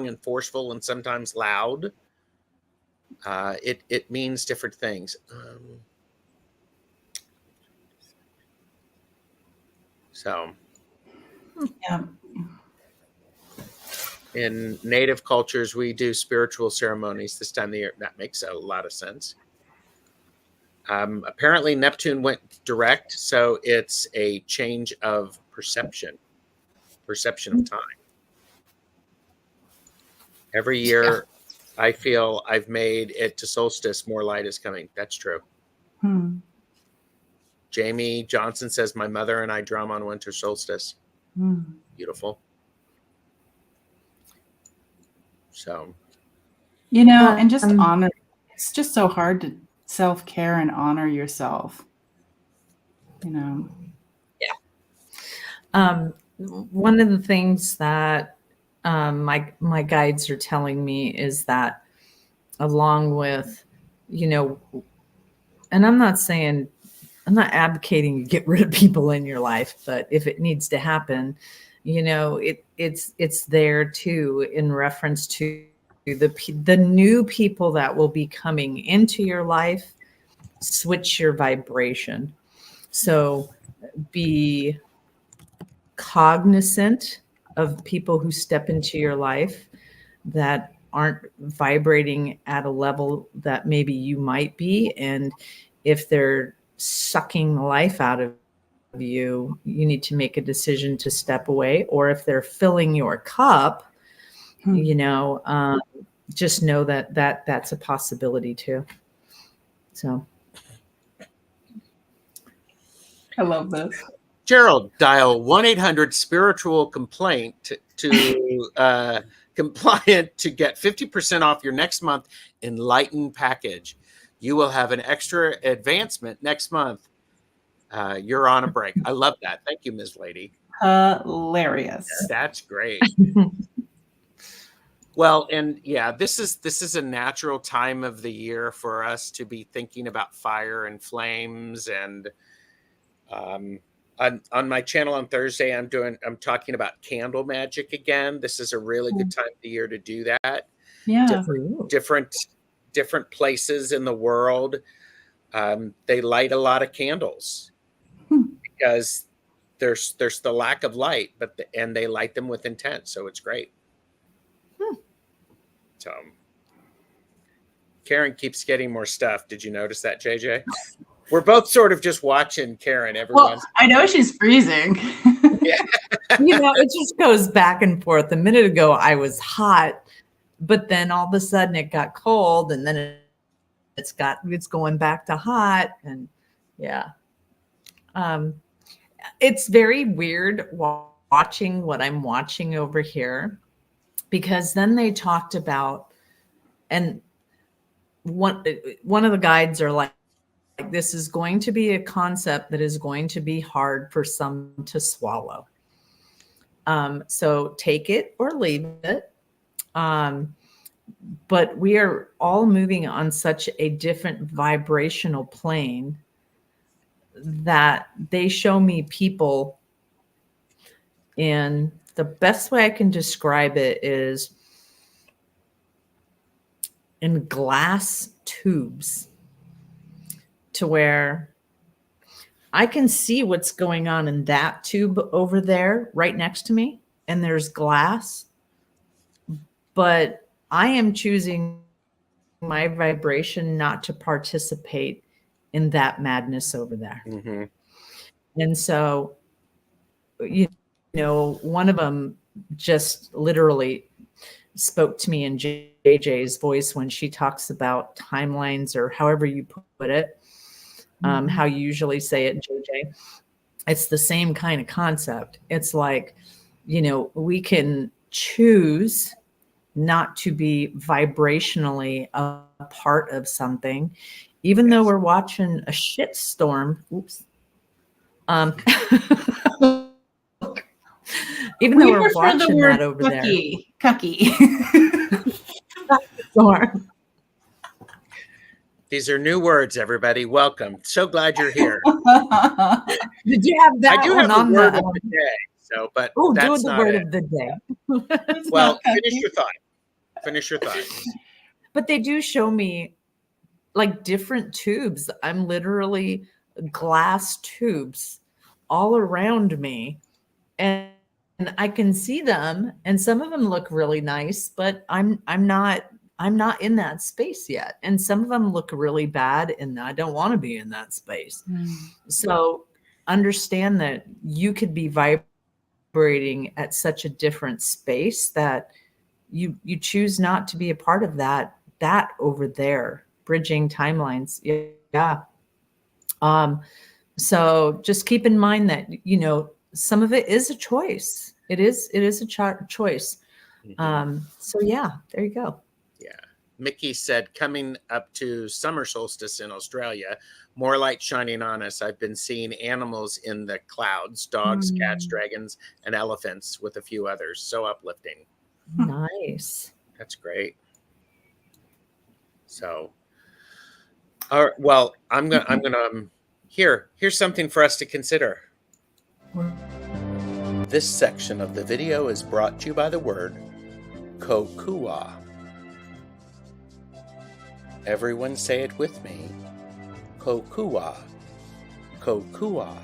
and forceful and sometimes loud. It means different things. So Yeah. in native cultures, we do spiritual ceremonies this time of the year. That makes a lot of sense. Apparently, Neptune went direct, so it's a change of perception of time. Every year, I feel I've made it to solstice, more light is coming. That's true. Jamie Johnson says, my mother and I drum on winter solstice. Beautiful. So, and just honor. It's just so hard to self-care and honor yourself. Yeah. One of the things that my guides are telling me is that, along with, and I'm not advocating you get rid of people in your life, but if it needs to happen, it's there too, in reference to the new people that will be coming into your life. Switch your vibration. So be cognizant of people who step into your life that aren't vibrating at a level that maybe you might be. And if they're sucking the life out of you, you need to make a decision to step away. Or if they're filling your cup, just know that's a possibility too. So I love this. Gerald, dial 1-800-spiritual-complaint to compliant to get 50% off your next month Enlighten package. You will have an extra advancement next month. You're on a break. I love that. Thank you, Ms. Lady. Hilarious. That's great. Well, and yeah, this is a natural time of the year for us to be thinking about fire and flames. And on my channel on Thursday, I'm talking about candle magic again. This is a really good time of the year to do that. Yeah. Different places in the world, they light a lot of candles because there's the lack of light, and they light them with intent. So it's great. So Karen keeps getting more stuff. Did you notice that, JJ? We're both sort of just watching Karen. Well, I know she's freezing. Yeah. It just goes back and forth. A minute ago, I was hot, but then all of a sudden it got cold, and then it's going back to hot. And yeah. It's very weird watching what I'm watching over here, because then they talked about, and one of the guides are like, this is going to be a concept that is going to be hard for some to swallow. So take it or leave it. but we are all moving on such a different vibrational plane that they show me people, and the best way I can describe it is in glass tubes, to where I can see what's going on in that tube over there right next to me, and there's glass, but I am choosing my vibration not to participate in that madness over there. Mm-hmm. And so, you know, one of them just literally spoke to me in JJ's voice when she talks about timelines, or however you put it, how you usually say it, JJ. It's the same kind of concept. It's like, you know, we can choose not to be vibrationally a part of something, even though we're watching a shit storm. Oops. Even though we're watching that over cucky, there. Cucky. Storm. These are new words, everybody. Welcome. So glad you're here. Did you have that? I do one have on the word the, of the day. So, but do that's the not word it. of the day. Well, finish your thought. Finish your thought. But they do show me like different tubes. I'm literally glass tubes all around me, and I can see them, and some of them look really nice, but I'm not in that space yet. And some of them look really bad, and I don't want to be in that space. So understand that you could be vibrating at such a different space that you choose not to be a part of that over there, bridging timelines. Yeah. So just keep in mind that, you know, some of it is a choice. It is a choice. So yeah, there you go. Yeah. Mickey said, coming up to summer solstice in Australia, more light shining on us. I've been seeing animals in the clouds, dogs, cats, dragons, and elephants, with a few others. So uplifting. Nice. That's great. So, all right, well, here's something for us to consider. This section of the video is brought to you by the word kokua. Everyone say it with me. Kokua. Kokua.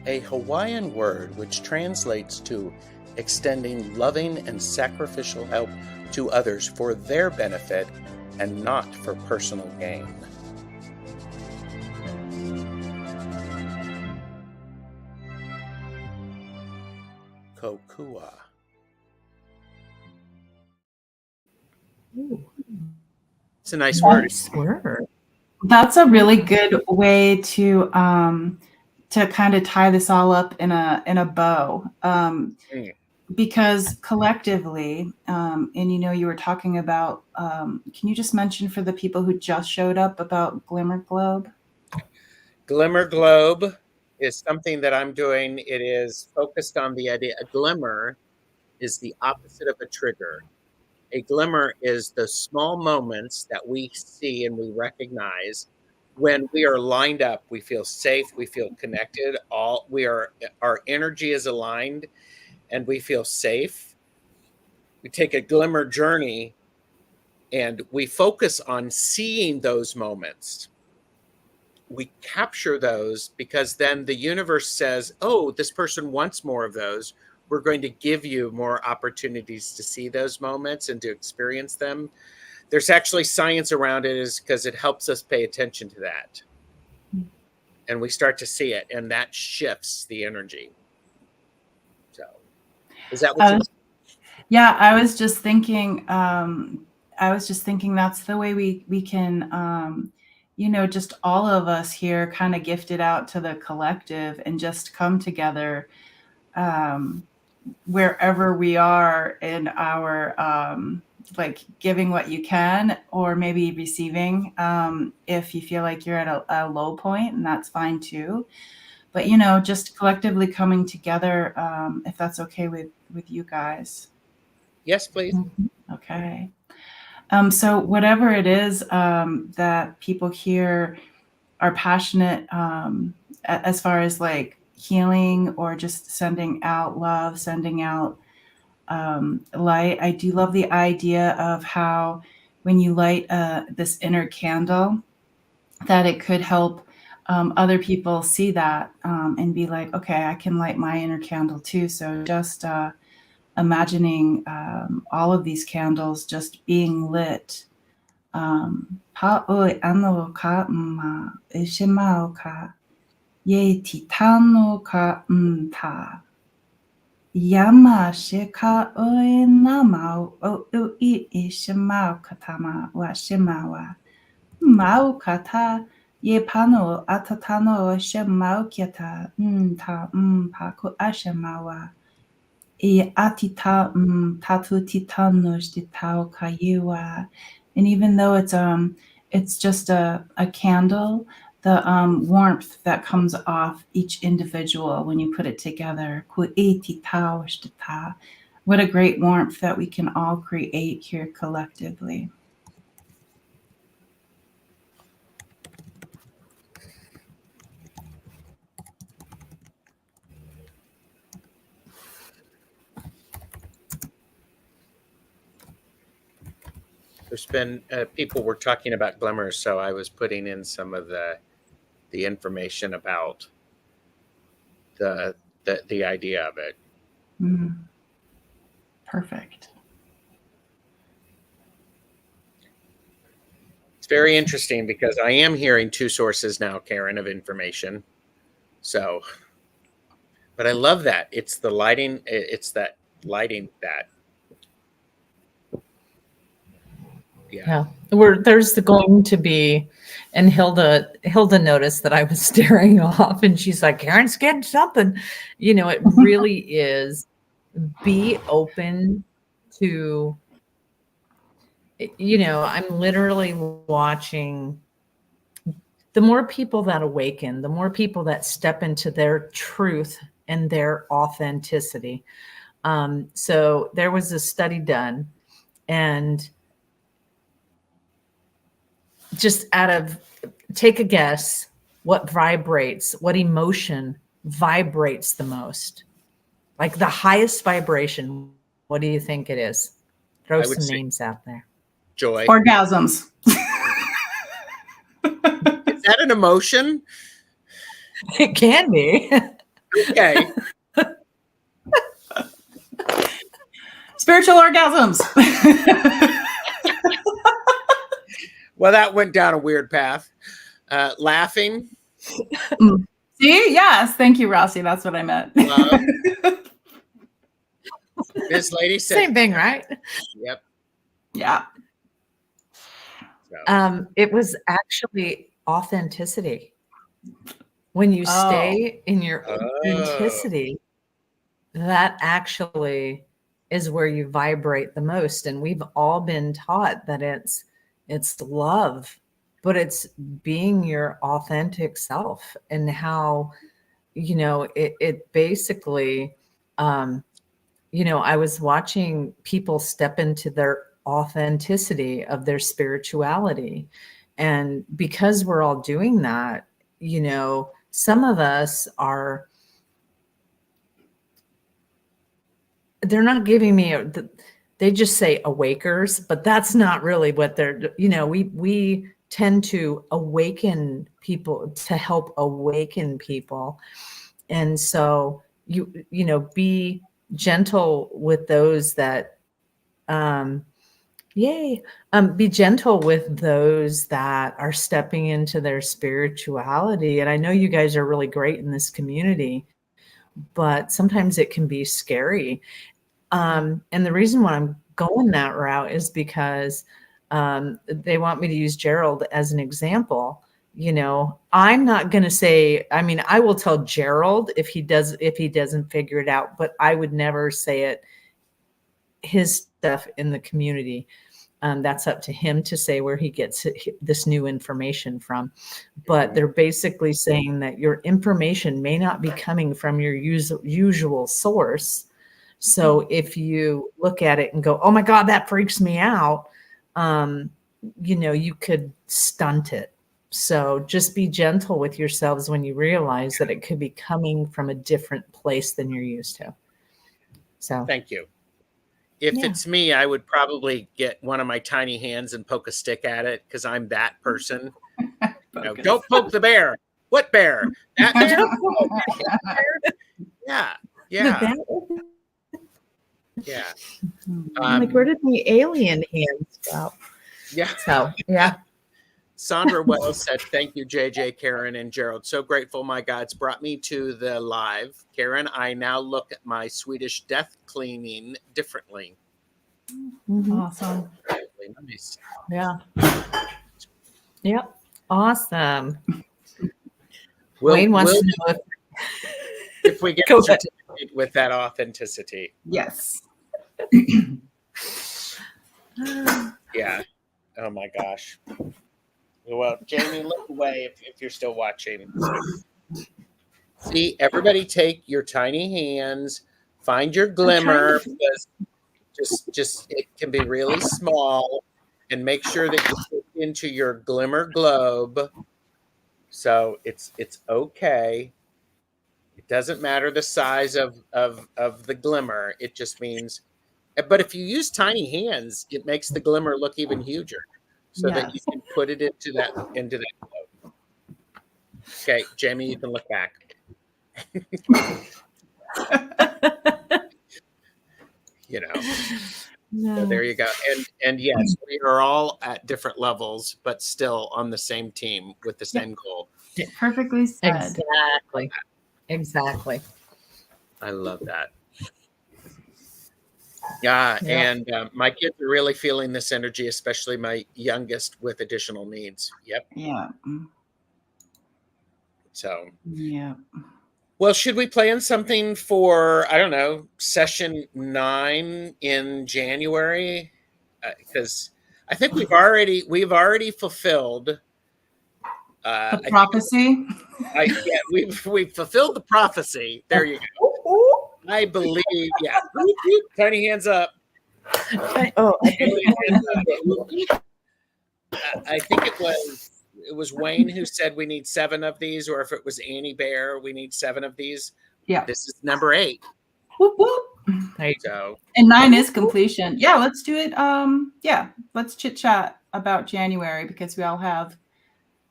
A Hawaiian word which translates to extending loving and sacrificial help to others for their benefit and not for personal gain. Kokua. Ooh, It's a nice word. nice word. That's a really good way to kind of tie this all up in a bow. Because collectively, and you know, you were talking about, can you just mention for the people who just showed up about Glimmer Globe? Glimmer Globe is something that I'm doing. It is focused on the idea. A glimmer is the opposite of a trigger. A glimmer is the small moments that we see and we recognize when we are lined up. We feel safe. We feel connected. Our energy is aligned, and we feel safe. We take a glimmer journey, and we focus on seeing those moments. We capture those, because then the universe says, oh, this person wants more of those. We're going to give you more opportunities to see those moments and to experience them. There's actually science around it, is because it helps us pay attention to that. And we start to see it, and that shifts the energy. So is that what yeah, I was just thinking that's the way we can, you know, just all of us here kind of gift it out to the collective and just come together wherever we are in our like giving what you can, or maybe receiving if you feel like you're at a low point, and that's fine too. But you know, just collectively coming together, if that's okay with you guys. Yes, please. Okay. So whatever it is that people here are passionate as far as like healing or just sending out love, sending out light. I do love the idea of how when you light this inner candle, that it could help other people see that and be like, okay, I can light my inner candle too. So just imagining all of these candles just being lit. Pa'oi ano ka ma ishimao ka ye titano ka ta. Yama shika oi namao o I ishimao katama wa shimawa. Mau kata ye pano atatano shemau kiata ta paku ashemawa. E atita tatu titano shtitao kayua. And even though it's just a candle, the warmth that comes off each individual when you put it together. Ku e titao shtita. What a great warmth that we can all create here collectively. There's been people were talking about glimmers, so I was putting in some of the information about the idea of it. Perfect. It's very interesting because I am hearing two sources now, Karen, of information. So, but I love that. It's the lighting. It's that lighting that. Yeah. There's going to be, and Hilda noticed that I was staring off and she's like, Karen's getting something. You know, it really is. Be open to, you know, I'm literally watching the more people that awaken, the more people that step into their truth and their authenticity. So there was a study done, and just take a guess, what emotion vibrates the most? Like the highest vibration, what do you think it is? Throw some names out there. Joy. Orgasms. Is that an emotion? It can be. Okay. Spiritual orgasms. Well, that went down a weird path. Laughing. See? Yes. Thank you, Rossi. That's what I meant. This lady said same thing, right? Yep. Yeah. So. It was actually authenticity. When you stay in your authenticity, that actually is where you vibrate the most. And we've all been taught that it's love, but it's being your authentic self, and how, you know, it basically, you know, I was watching people step into their authenticity of their spirituality. And because we're all doing that, you know, some of us they're not giving me they just say awakers, but that's not really what they're, you know, we tend to awaken people, to help awaken people. And so you know, be gentle with those that, be gentle with those that are stepping into their spirituality. And I know you guys are really great in this community, but sometimes it can be scary. And the reason why I'm going that route is because they want me to use Gerald as an example. You know, I'm not going to say, I mean, I will tell Gerald if he doesn't figure it out, but I would never say it, his stuff in the community. That's up to him to say where he gets this new information from. But they're basically saying that your information may not be coming from your usual source, So if you look at it and go, oh my God, that freaks me out, you could stunt it. So just be gentle with yourselves when you realize that it could be coming from a different place than you're used to. So Thank you. If it's me, I would probably get one of my tiny hands and poke a stick at it because I'm that person. Don't poke the bear. What bear? That bear? Yeah. Yeah. Yeah. I'm like, where did the alien hands go? Yeah. So, yeah. Sandra Wells said, thank you, JJ, Karen, and Gerald. So grateful my God's brought me to the live. Karen, I now look at my Swedish death cleaning differently. Awesome. Really nice. Yeah. Yep. Awesome. Wayne wants to know if we get a certificate with that authenticity. Yes. Yeah. Oh my gosh. Well, Jamie, look away if you're still watching. See, everybody take your tiny hands, find your glimmer, because just it can be really small, and make sure that you put it into your glimmer globe. So it's okay. It doesn't matter the size of the glimmer. It just means, but if you use tiny hands, it makes the glimmer look even huger, so that you can put it into that globe. Okay, Jamie, you can look back. So there you go. And yes, we are all at different levels, but still on the same team with the same goal. Perfectly said. Exactly. I love that. Yeah, and my kids are really feeling this energy, especially my youngest with additional needs. Yep. Yeah. So. Yeah. Well, should we plan something for, I don't know, session 9 in January? Because I think we've already fulfilled the prophecy. We've fulfilled the prophecy. There you go. I believe. Yeah. Tiny hands up. Oh, I think it was Wayne who said we need 7 of these, or if it was Annie Bear, we need 7 of these. Yeah. This is number 8. Whoop, whoop. So, and 9 is completion. Yeah, let's do it. Let's chit chat about January because we all have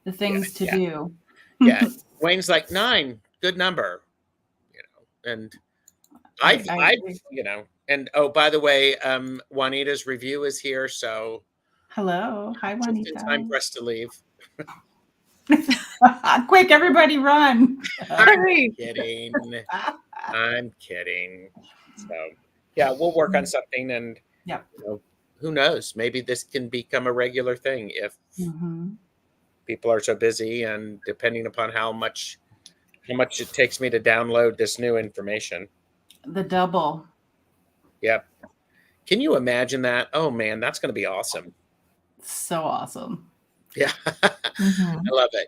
the things to do. Yeah. Wayne's like 9, good number. And I and oh, by the way, Juanita's review is here, so hello. Hi, Juanita. Just in time for us to leave. Quick, everybody run. I'm kidding. I'm kidding. So yeah, we'll work on something, and who knows? Maybe this can become a regular thing if people are so busy, and depending upon how much it takes me to download this new information. The double. Yep. Can you imagine that? Oh man, that's going to be awesome. So awesome. Yeah. I love it.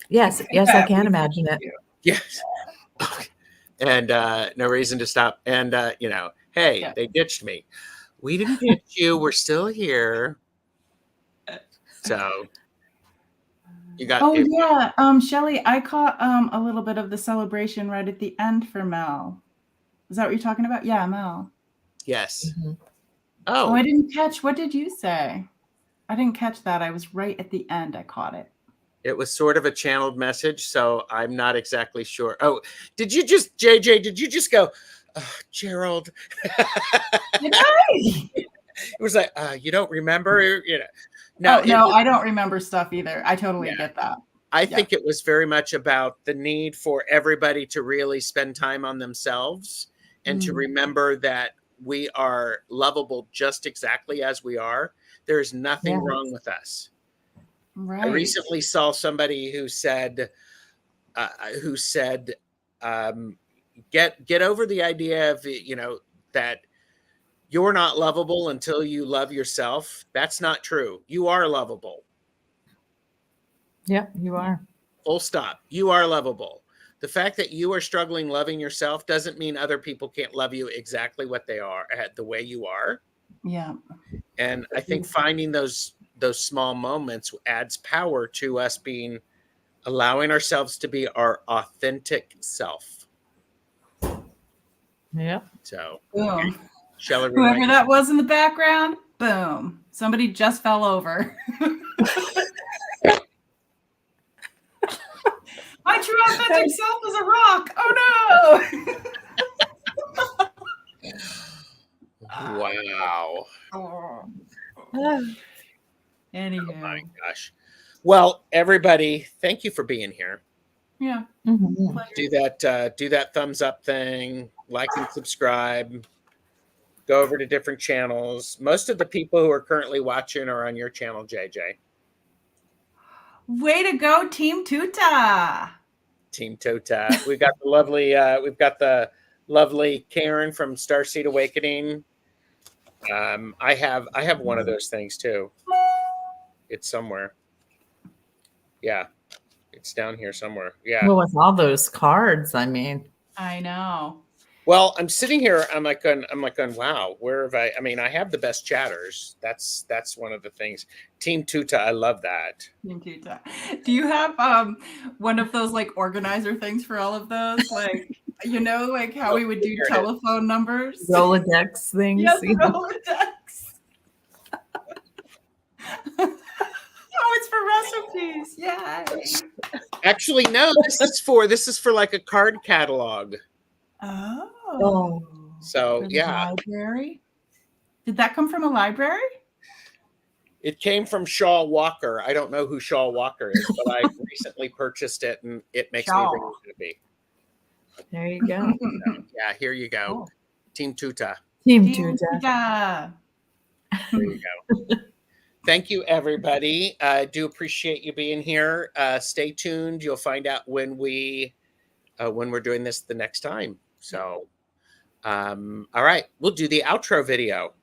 Yes, I can imagine it. Yes. And no reason to stop. And hey, they ditched me. We didn't ditch you. We're still here. So you got. Oh yeah, Shelly, I caught a little bit of the celebration right at the end for Mel. Is that what you're talking about? Yeah, Mel. Yes. Oh, I didn't catch. What did you say? I didn't catch that. I was right at the end. I caught it. It was sort of a channeled message, so I'm not exactly sure. Oh, JJ, did you just go, oh, Gerald? It was like, you don't remember? No, I don't remember stuff either. I totally get that. I think it was very much about the need for everybody to really spend time on themselves and to remember that we are lovable just exactly as we are. There's nothing wrong with us. Right. I recently saw somebody who said, get over the idea of, that you're not lovable until you love yourself. That's not true. You are lovable. Yeah, you are. Full stop. You are lovable. The fact that you are struggling loving yourself doesn't mean other people can't love you exactly what they are, the way you are. Yeah. And I think finding those small moments adds power to us allowing ourselves to be our authentic self. Yeah. So, Boom. shall I Whoever remind that was in the background, boom. Somebody just fell over. My true authentic self is a rock. Oh no. Wow. Anywho. Oh my gosh. Well, everybody, thank you for being here. Yeah. Mhm. Do that thumbs up thing, like and subscribe. Go over to different channels. Most of the people who are currently watching are on your channel, JJ. Way to go, Team Tuta. Team Tota. We've got the lovely Karen from Starseed Awakening. I have one of those things too. It's somewhere. Yeah. It's down here somewhere. Yeah. Well, with all those cards, I mean, I know. Well, I'm sitting here. I'm like going. Wow, where have I? I mean, I have the best chatters. That's one of the things. Team Tuta, I love that. Team Tuta. Do you have one of those like organizer things for all of those? Like, you know, like how we would do Here it is. telephone numbers? Rolodex things. Yes, you know. Rolodex. Oh, it's for recipes. Yay. Actually, no. This is for like a card catalog. Oh. So For the yeah, library? Did that come from a library? it came from Shaw Walker. I don't know who Shaw Walker is, but I recently purchased it, and it makes me Shaw. really happy. There you go. So, yeah, here you go, Cool. Team Tuta. Team Team Tuta. Tuta. There you go. Thank you, everybody. I do appreciate you being here. Stay tuned. You'll find out when we're doing this the next time. So, all right, we'll do the outro video.